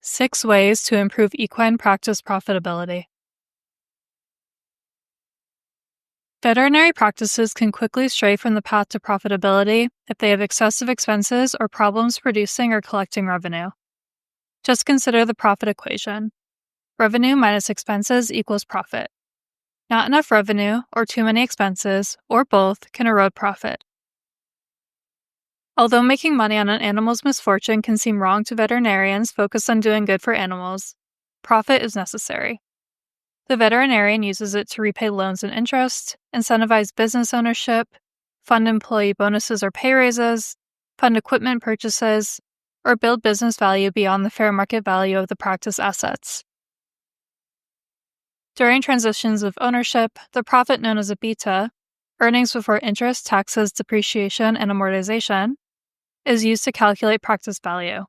6 ways to improve equine practice profitability. Veterinary practices can quickly stray from the path to profitability if they have excessive expenses or problems producing or collecting revenue. Just consider the profit equation. Revenue minus expenses equals profit. Not enough revenue, or too many expenses, or both, can erode profit. Although making money on an animal's misfortune can seem wrong to veterinarians focused on doing good for animals, profit is necessary. The veterinarian uses it to repay loans and interest, incentivize business ownership, fund employee bonuses or pay raises, fund equipment purchases, or build business value beyond the fair market value of the practice assets. During transitions of ownership, the profit known as EBITDA, earnings before interest, taxes, depreciation, and amortization, is used to calculate practice value.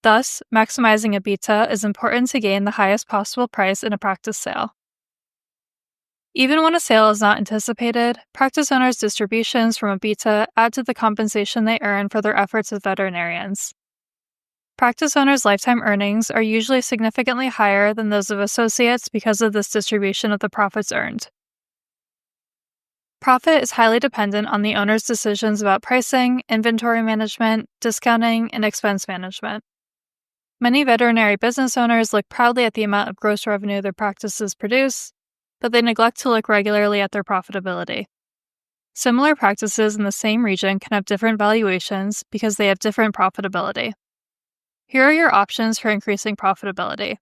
Thus, maximizing EBITDA is important to gain the highest possible price in a practice sale. Even when a sale is not anticipated, practice owners' distributions from EBITDA add to the compensation they earn for their efforts as veterinarians. Practice owners' lifetime earnings are usually significantly higher than those of associates because of this distribution of the profits earned. Profit is highly dependent on the owner's decisions about pricing, inventory management, discounting, and expense management. Many veterinary business owners look proudly at the amount of gross revenue their practices produce, but they neglect to look regularly at their profitability. Similar practices in the same region can have different valuations because they have different profitability. Here are your options for increasing profitability.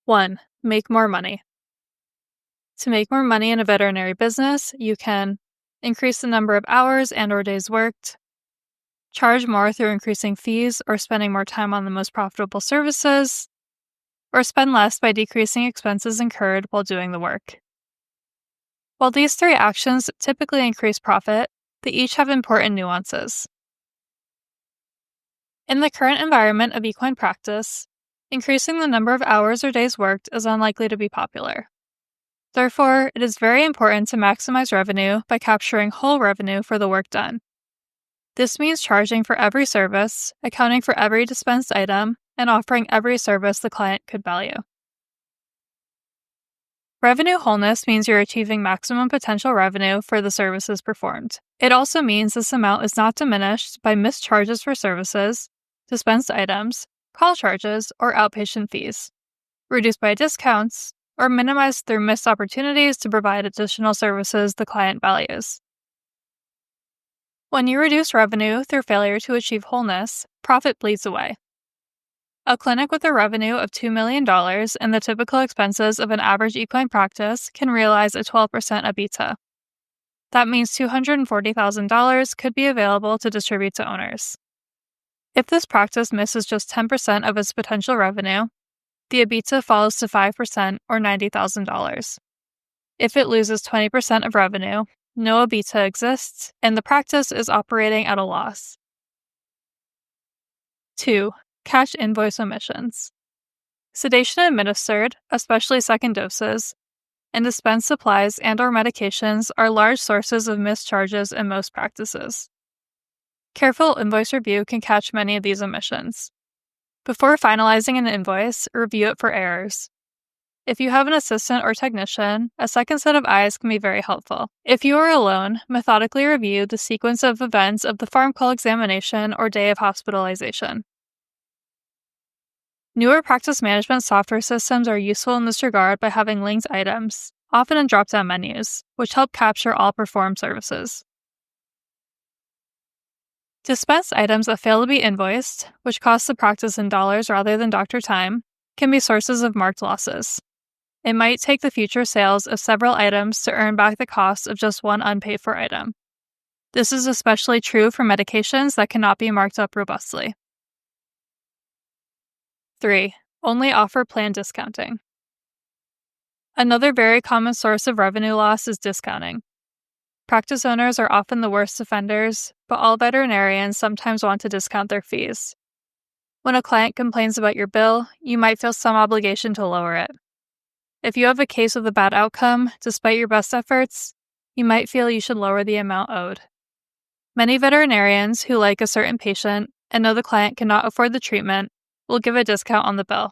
1. Make more money. To make more money in a veterinary business, you can increase the number of hours and/or days worked, charge more through increasing fees or spending more time on the most profitable services, or spend less by decreasing expenses incurred while doing the work. While these 3 actions typically increase profit, they each have important nuances. In the current environment of equine practice, increasing the number of hours or days worked is unlikely to be popular. Therefore, it is very important to maximize revenue by capturing whole revenue for the work done. This means charging for every service, accounting for every dispensed item, and offering every service the client could value. Revenue wholeness means you're achieving maximum potential revenue for the services performed. It also means this amount is not diminished by missed charges for services, dispensed items, call charges, or outpatient fees, reduced by discounts, or minimized through missed opportunities to provide additional services the client values. When you reduce revenue through failure to achieve wholeness, profit bleeds away. A clinic with a revenue of $2 million and the typical expenses of an average equine practice can realize a 12% EBITDA. That means $240,000 could be available to distribute to owners. If this practice misses just 10% of its potential revenue, the EBITDA falls to 5% or $90,000. If it loses 20% of revenue, no EBITDA exists, and the practice is operating at a loss. 2. Cash invoice omissions. Sedation administered, especially second doses, and dispensed supplies and/or medications are large sources of missed charges in most practices. Careful invoice review can catch many of these omissions. Before finalizing an invoice, review it for errors. If you have an assistant or technician, a second set of eyes can be very helpful. If you are alone, methodically review the sequence of events of the farm call examination or day of hospitalization. Newer practice management software systems are useful in this regard by having linked items, often in drop-down menus, which help capture all performed services. Dispensed items that fail to be invoiced, which cost the practice in dollars rather than doctor time, can be sources of marked losses. It might take the future sales of several items to earn back the cost of just one unpaid-for item. This is especially true for medications that cannot be marked up robustly. 3. Only offer plan discounting. Another very common source of revenue loss is discounting. Practice owners are often the worst offenders, but all veterinarians sometimes want to discount their fees. When a client complains about your bill, you might feel some obligation to lower it. If you have a case with a bad outcome, despite your best efforts, you might feel you should lower the amount owed. Many veterinarians who like a certain patient and know the client cannot afford the treatment will give a discount on the bill.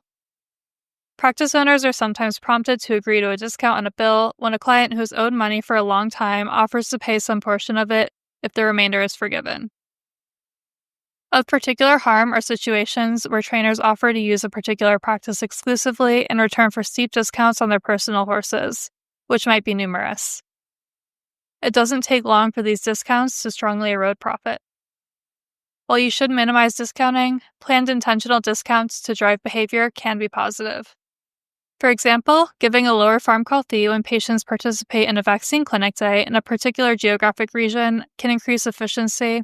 Practice owners are sometimes prompted to agree to a discount on a bill when a client who's owed money for a long time offers to pay some portion of it if the remainder is forgiven. Of particular harm are situations where trainers offer to use a particular practice exclusively in return for steep discounts on their personal horses, which might be numerous. It doesn't take long for these discounts to strongly erode profit. While you should minimize discounting, planned intentional discounts to drive behavior can be positive. For example, giving a lower farm call fee when patients participate in a vaccine clinic day in a particular geographic region can increase efficiency,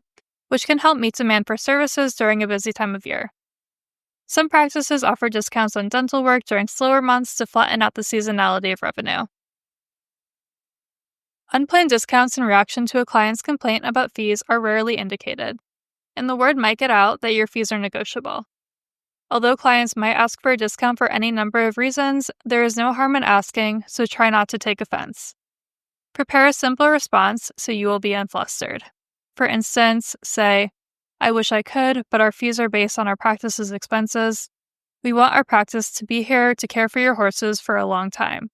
which can help meet demand for services during a busy time of year. Some practices offer discounts on dental work during slower months to flatten out the seasonality of revenue. Unplanned discounts in reaction to a client's complaint about fees are rarely indicated, and the word might get out that your fees are negotiable. Although clients might ask for a discount for any number of reasons, there is no harm in asking, so try not to take offense. Prepare a simple response so you will be unflustered. For instance, say, "I wish I could, but our fees are based on our practice's expenses. We want our practice to be here to care for your horses for a long time.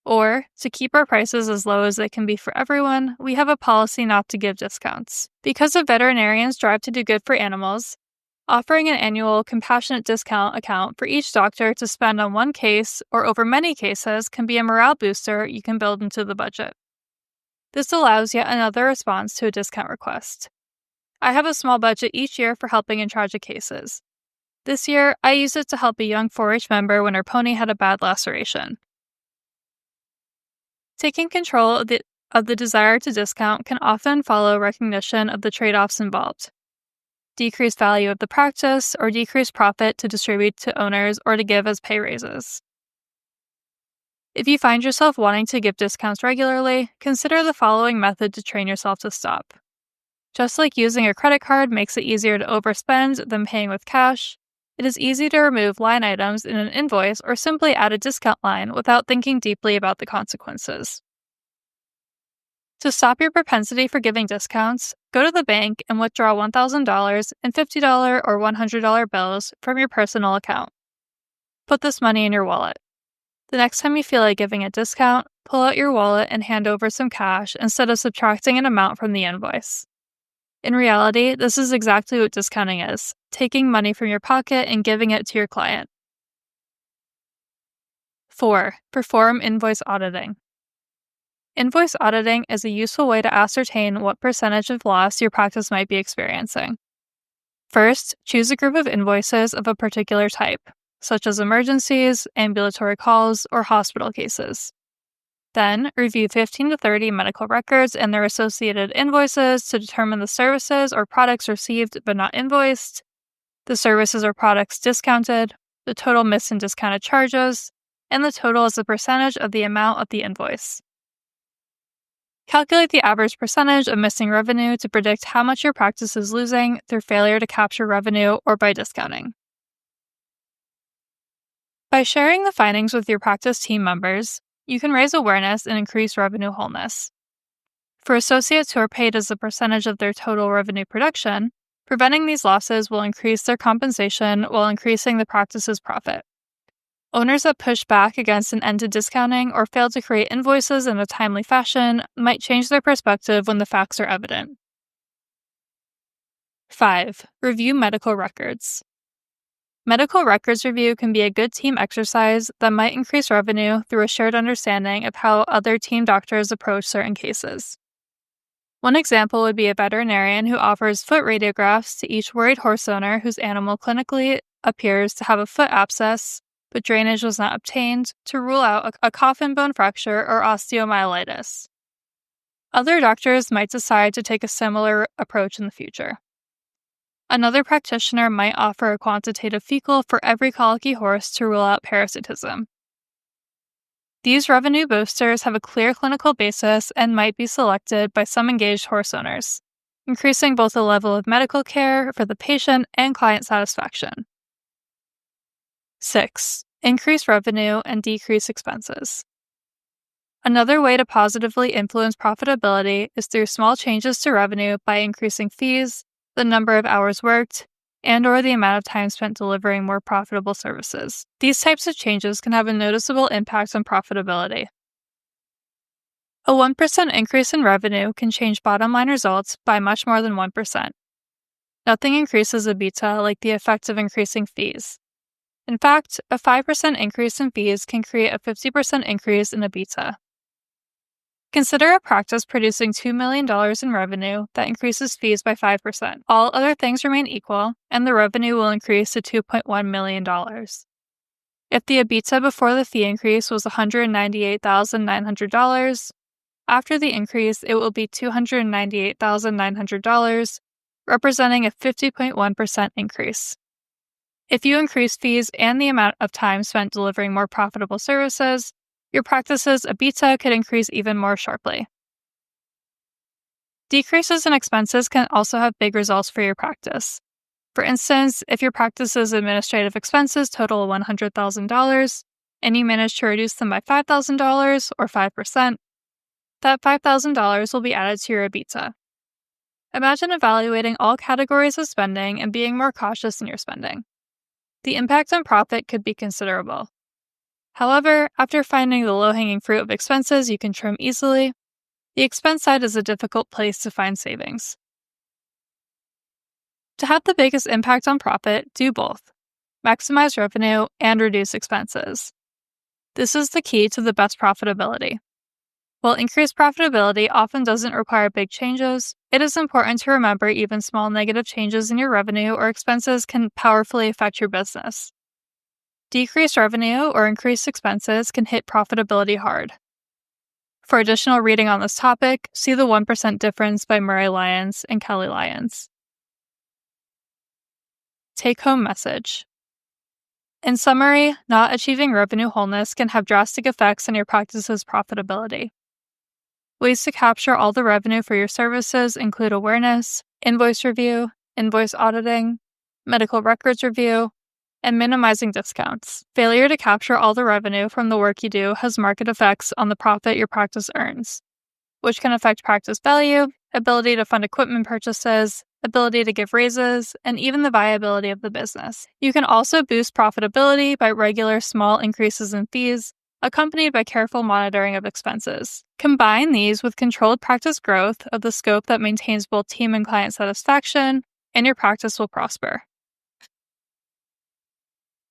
Or, to keep our prices as low as they can be for everyone, we have a policy not to give discounts. Because of veterinarians' drive to do good for animals, offering an annual compassionate discount account for each doctor to spend on one case or over many cases can be a morale booster you can build into the budget. This allows yet another response to a discount request. I have a small budget each year for helping in tragic cases. This year, I used it to help a young 4-H member when her pony had a bad laceration." Taking control of the desire to discount can often follow recognition of the trade-offs involved. Decreased value of the practice, or decreased profit to distribute to owners or to give as pay raises. If you find yourself wanting to give discounts regularly, consider the following method to train yourself to stop. Just like using a credit card makes it easier to overspend than paying with cash, it is easy to remove line items in an invoice or simply add a discount line without thinking deeply about the consequences. To stop your propensity for giving discounts, go to the bank and withdraw $1,000 in $50 or $100 bills from your personal account. Put this money in your wallet. The next time you feel like giving a discount, pull out your wallet and hand over some cash instead of subtracting an amount from the invoice. In reality, this is exactly what discounting is, taking money from your pocket and giving it to your client. 4. Perform invoice auditing. Invoice auditing is a useful way to ascertain what percentage of loss your practice might be experiencing. First, choose a group of invoices of a particular type, such as emergencies, ambulatory calls, or hospital cases. Then, review 15 to 30 medical records and their associated invoices to determine the services or products received but not invoiced, the services or products discounted, the total missed and discounted charges, and the total as a percentage of the amount of the invoice. Calculate the average percentage of missing revenue to predict how much your practice is losing through failure to capture revenue or by discounting. By sharing the findings with your practice team members, you can raise awareness and increase revenue wholeness. For associates who are paid as a percentage of their total revenue production, preventing these losses will increase their compensation while increasing the practice's profit. Owners that push back against an end to discounting or fail to create invoices in a timely fashion might change their perspective when the facts are evident. 5. Review medical records. Medical records review can be a good team exercise that might increase revenue through a shared understanding of how other team doctors approach certain cases. One example would be a veterinarian who offers foot radiographs to each worried horse owner whose animal clinically appears to have a foot abscess, but drainage was not obtained to rule out a coffin bone fracture or osteomyelitis. Other doctors might decide to take a similar approach in the future. Another practitioner might offer a quantitative fecal for every colicky horse to rule out parasitism. These revenue boosters have a clear clinical basis and might be selected by some engaged horse owners, increasing both the level of medical care for the patient and client satisfaction. 6. Increase revenue and decrease expenses. Another way to positively influence profitability is through small changes to revenue by increasing fees, the number of hours worked, and/or the amount of time spent delivering more profitable services. These types of changes can have a noticeable impact on profitability. A 1% increase in revenue can change bottom-line results by much more than 1%. Nothing increases EBITDA like the effect of increasing fees. In fact, a 5% increase in fees can create a 50% increase in EBITDA. Consider a practice producing $2 million in revenue that increases fees by 5%. All other things remain equal, and the revenue will increase to $2.1 million. If the EBITDA before the fee increase was $198,900, after the increase it will be $298,900, representing a 50.1% increase. If you increase fees and the amount of time spent delivering more profitable services, your practice's EBITDA could increase even more sharply. Decreases in expenses can also have big results for your practice. For instance, if your practice's administrative expenses total $100,000 and you manage to reduce them by $5,000 or 5%, that $5,000 will be added to your EBITDA. Imagine evaluating all categories of spending and being more cautious in your spending. The impact on profit could be considerable. However, after finding the low-hanging fruit of expenses you can trim easily, the expense side is a difficult place to find savings. To have the biggest impact on profit, do both: maximize revenue and reduce expenses. This is the key to the best profitability. While increased profitability often doesn't require big changes, it is important to remember even small negative changes in your revenue or expenses can powerfully affect your business. Decreased revenue or increased expenses can hit profitability hard. For additional reading on this topic, see the 1% Difference by Murray Lyons and Kelly Lyons. Take-home message. In summary, not achieving revenue wholeness can have drastic effects on your practice's profitability. Ways to capture all the revenue for your services include awareness, invoice review, invoice auditing, medical records review, and minimizing discounts. Failure to capture all the revenue from the work you do has market effects on the profit your practice earns, which can affect practice value, ability to fund equipment purchases, ability to give raises, and even the viability of the business. You can also boost profitability by regular small increases in fees, accompanied by careful monitoring of expenses. Combine these with controlled practice growth of the scope that maintains both team and client satisfaction, and your practice will prosper.